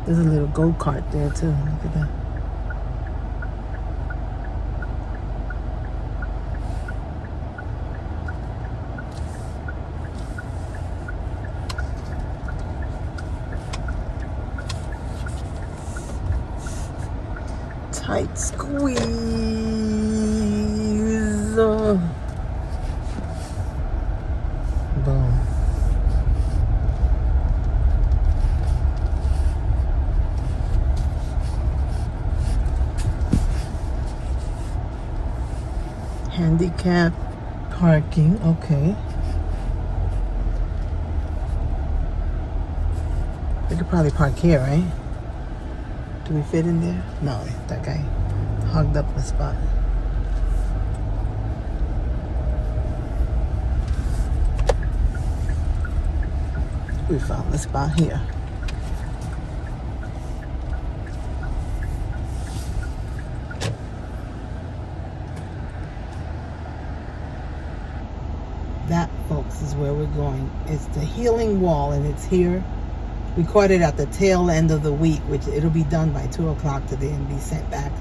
There's a little go-kart there too. Look at that. Tight squeeze. Boom. Handicap parking, okay. We could probably park here, right? Do we fit in there? No, that guy hogged up the spot. We found the spot here. That, folks, is where we're going. It's the healing wall, and it's here. Recorded at the tail end of the week, which it'll be done by 2 o'clock today and be sent back.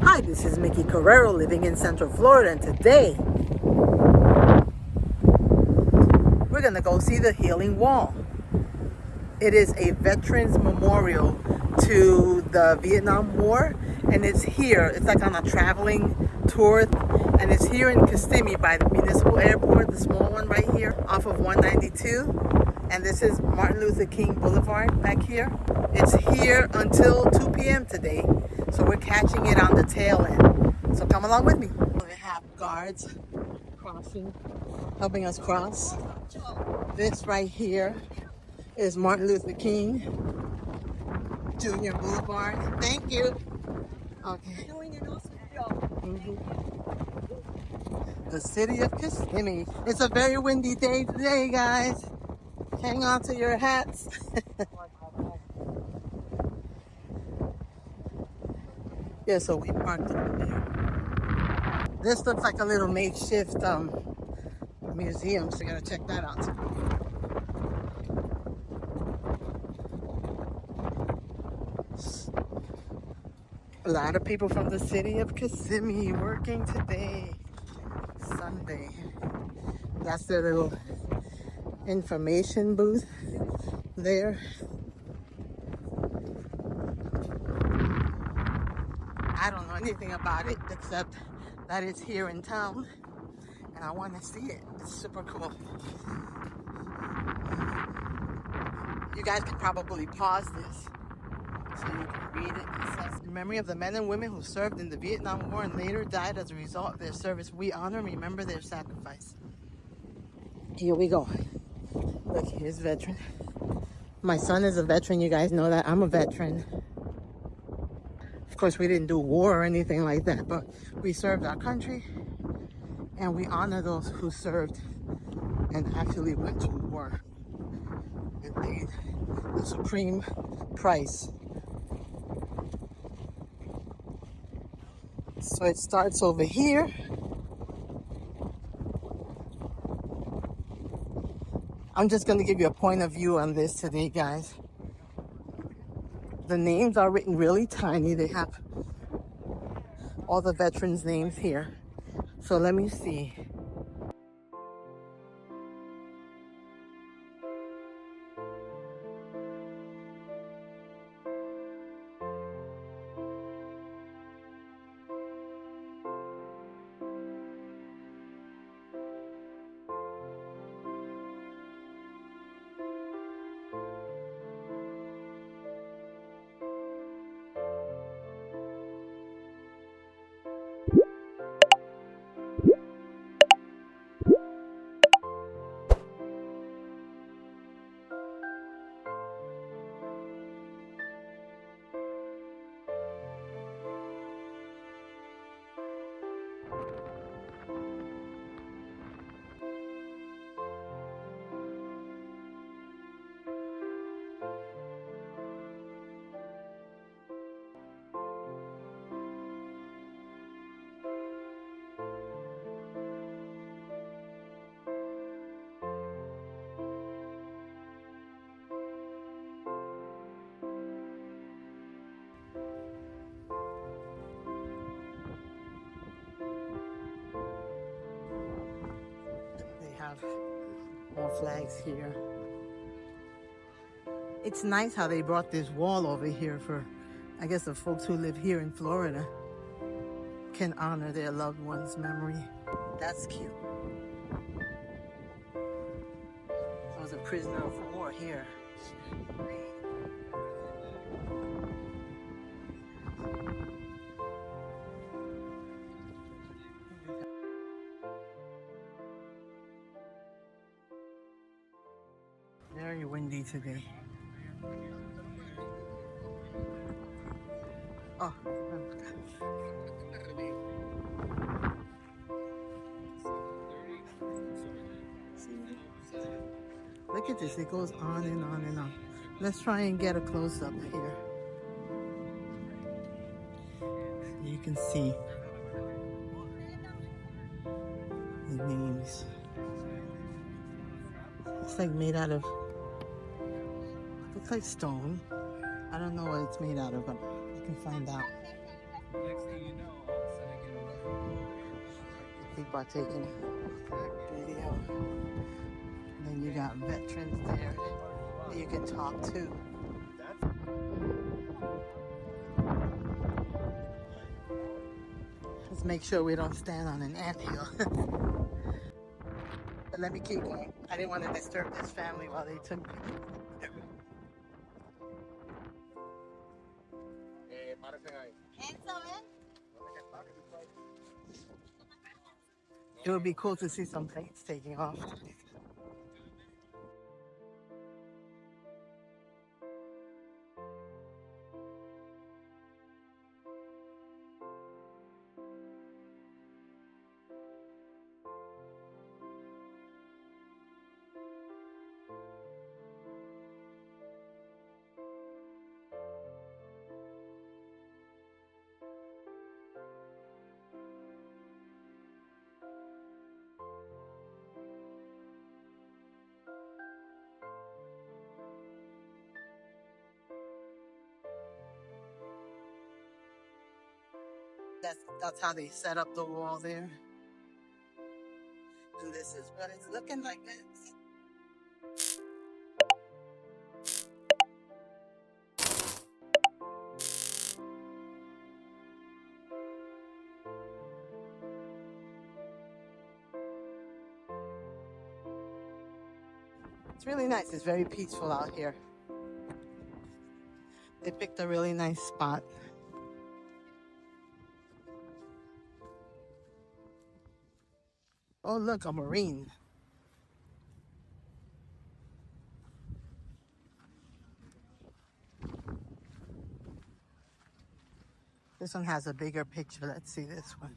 Hi, this is MickyCarrero living in Central Florida, and today we're gonna go see the healing wall. It is a veterans memorial to the Vietnam War, and it's here. It's like on a traveling tour, and it's here in Kissimmee by the municipal airport, the small one right here off of 192. And this is Martin Luther King Boulevard back here. It's here until 2 p.m. today, so we're catching it on the tail end. So come along with me. We have guards crossing, helping us cross. This right here is Martin Luther King Jr. Boulevard. Thank you. Okay. Mm-hmm. The city of Kissimmee. It's a very windy day today, guys. Hang on to your hats. Yeah, so we parked over there. This looks like a little makeshift museum, so we gotta check that out too. A lot of people from the city of Kissimmee working today, Sunday. That's their little information booth there. I don't know anything about it except that it's here in town and I want to see it. It's super cool. You guys can probably pause this so you can read it. It says, in memory of the men and women who served in the Vietnam War and later died as a result of their service, we honor and remember their sacrifice. Here we go. Look, here's veteran. My son is a veteran, you guys know that. I'm a veteran. Of course, we didn't do war or anything like that, but we served our country and we honor those who served and actually went to war and paid the supreme price. So it starts over here. I'm just going to give you a point of view on this today, guys. The names are written really tiny. They have all the veterans' names here. So let me see. have more flags here. It's nice how they brought this wall over here for, I guess, the folks who live here in Florida can honor their loved one's memory. That's cute. There was a prisoner of war here. Very windy today. Oh, look at this, it goes on and on and on. Let's try and get a close-up here. You can see the names. It's like made out of, looks like stone. I don't know what it's made out of, but you can find out. People are taking video. And then you got veterans there that you can talk to. Let's make sure we don't stand on an anthill. But let me keep going. I didn't want to disturb this family while they took me. It would be cool to see some planes taking off. That's how they set up the wall there. And this is what it's looking like. It's really nice. It's very peaceful out here. They picked a really nice spot. Oh, look, a Marine. This one has a bigger picture. Let's see this one.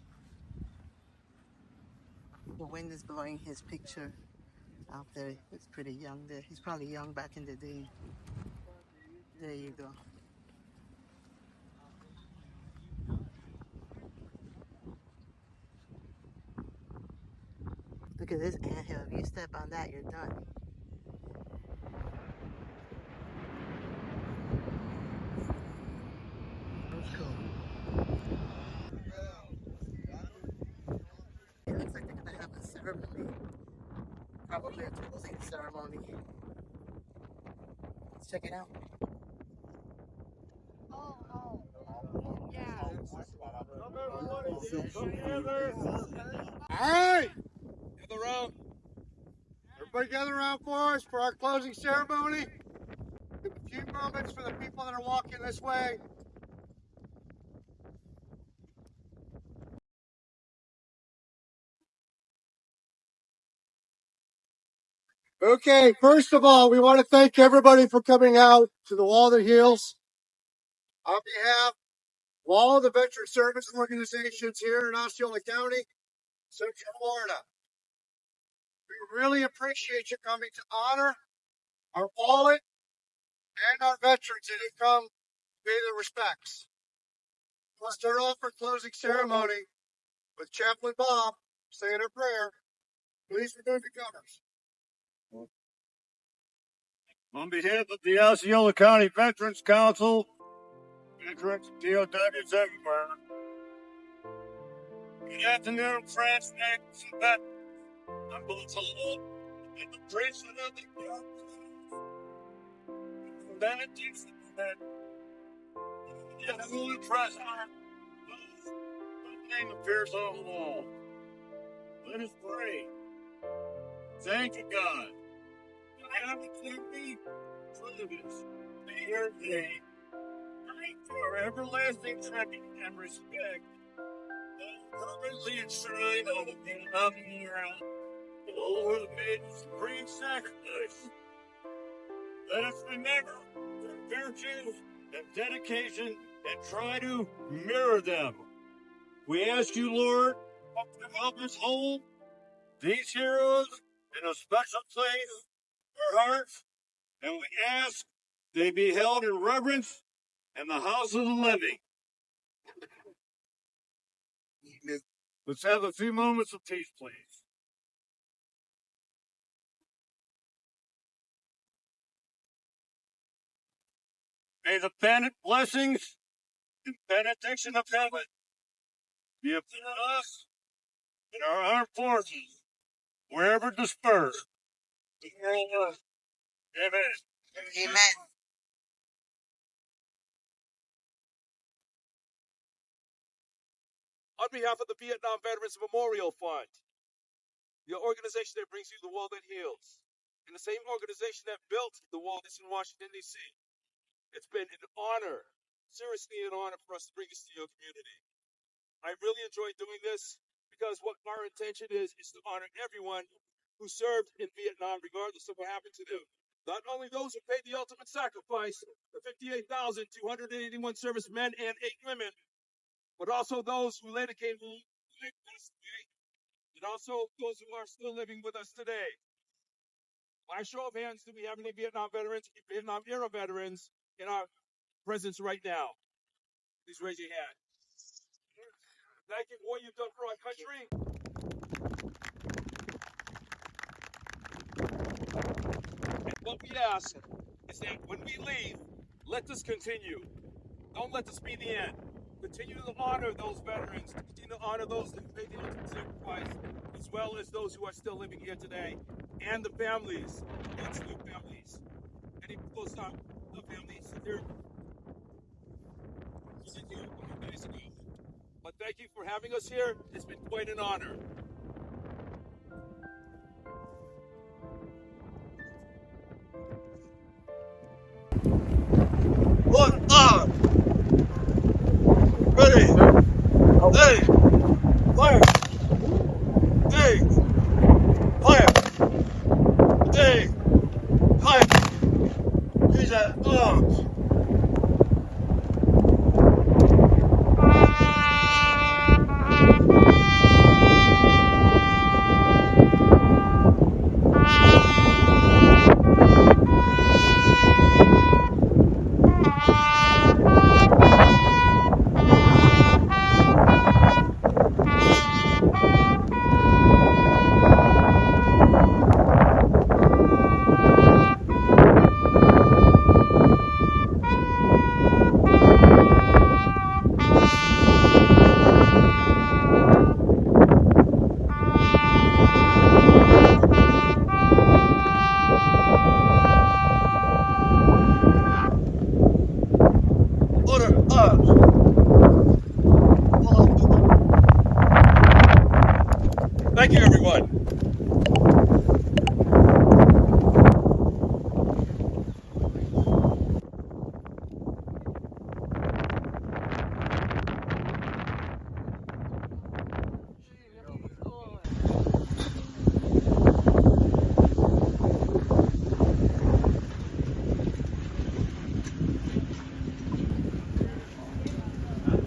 The wind is blowing his picture out there. It's pretty young there. He's probably young back in the day. There you go. Look at this anthill. If you step on that, you're done. That's cool. It looks like they're gonna have a ceremony. Probably a closing ceremony. Let's check it out. Alright! Gather around. Everybody gather around for us for our closing ceremony. Give a few moments for the people that are walking this way. Okay, first of all, we want to thank everybody for coming out to the Wall that Heals. On behalf of all the veteran service organizations here in Osceola County, Central Florida, we really appreciate you coming to honor our fallen and our veterans that have come to pay their respects. We'll start off our closing ceremony with Chaplain Bob saying a prayer. Please remove the covers. On behalf of the Osceola County Veterans Council, veterans, POWs everywhere. Good afternoon, friends, neighbors, and veterans. I'm both told and the praise of the benediction that the Holy Presence name appears on the wall. Let us pray. Thank you, God. I have a me privilege to hear thee. For everlasting tribute and respect, fervently enshrine on the Vietnam era, the Lord made supreme sacrifice. Let us remember their virtues and dedication and try to mirror them. We ask you, Lord, to help us hold these heroes in a special place in our hearts, and we ask they be held in reverence in the house of the living. Let's have a few moments of peace, please. May the blessings and benediction of heaven be upon us and our armed forces, wherever dispersed. Amen. Amen. On behalf of the Vietnam Veterans Memorial Fund, the organization that brings you the wall that heals, and the same organization that built the wall that's in Washington, D.C. It's been an honor, seriously an honor for us to bring this to your community. I really enjoyed doing this because what our intention is to honor everyone who served in Vietnam, regardless of what happened to them. Not only those who paid the ultimate sacrifice, the 58,281 servicemen and 8 women, but also those who later came home, and also those who are still living with us today. By show of hands, do we have any Vietnam veterans, Vietnam era veterans in our presence right now? Please raise your hand. Thank you for what you've done for our country. And what we ask is that when we leave, let this continue. Don't let this be the end. Continue to honor those veterans, continue to honor those that made the ultimate sacrifice, as well as those who are still living here today, and the families, the families. Any close time, the families here. But thank you for having us here. It's been quite an honor. What up? Ready? Hey! Fire! Hey! Fire! Hey! Fire! He's at arms! Thank you, everyone.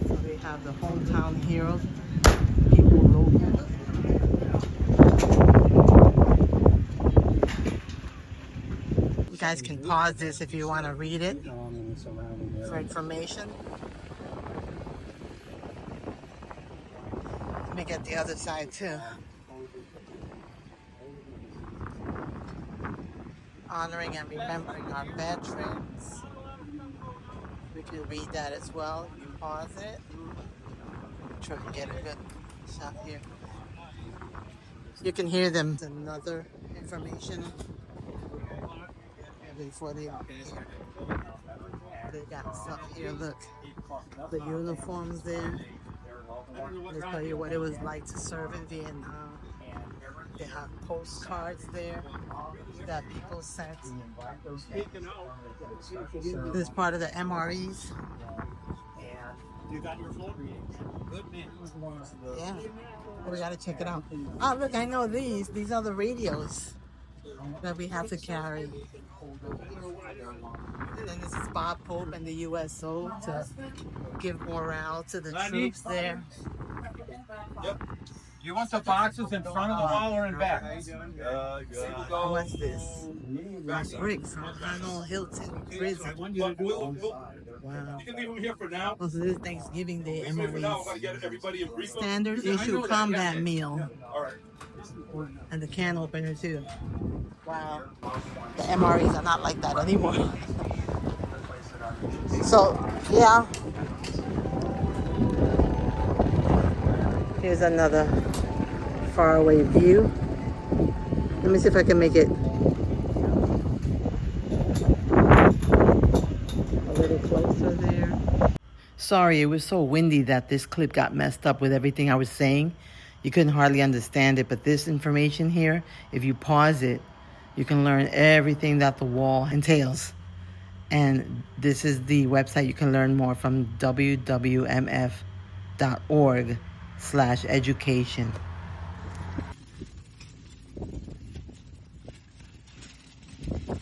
So we have the hometown heroes, people local. You guys can pause this if you want to read it for information. Let me get the other side too. Honoring and remembering our veterans. We can read that as well. You pause it. I'm sure we can get a good shot here. You can hear them. Another information before they got stuff here. Look, the uniforms there. They tell you what it was like to serve in Vietnam. They have postcards there that people sent. This is part of the MREs. You got your phone? Good man. Yeah, we gotta check it out. Oh, look, I know these. These are the radios that we have to carry. And then this is Bob Pope and the USO to give morale to the troops there. Yep. You want the boxes in front of the wall or in back? What's this? Brick from Arnold Hilton Prison. Wow. You can leave them here for now. Oh, so this is Thanksgiving Day For now, I gotta MREs. get everybody in brief. Standard issue combat meal. All right. And the can opener too. Wow. The MREs are not like that anymore. So, yeah. Here's another faraway view. Let me see if I can make it a little closer there. Sorry, it was so windy that this clip got messed up with everything I was saying. You couldn't hardly understand it, but this information here, if you pause it, you can learn everything that the wall entails. And this is the website you can learn more from, wwmf.org/education.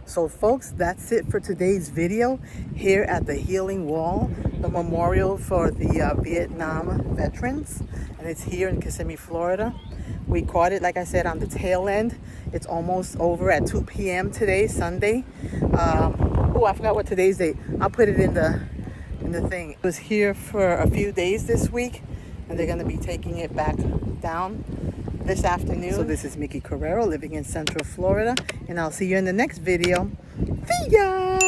So folks, that's it for today's video here at the Healing Wall, the memorial for the Vietnam veterans. And it's here in Kissimmee, Florida. We caught it, like I said, on the tail end. It's almost over at 2 p.m. today, Sunday. Oh, I forgot what today's date. I'll put it in the thing. It was here for a few days this week, and they're gonna be taking it back down this afternoon. So this is MickyCarrero living in Central Florida, and I'll see you in the next video. See ya!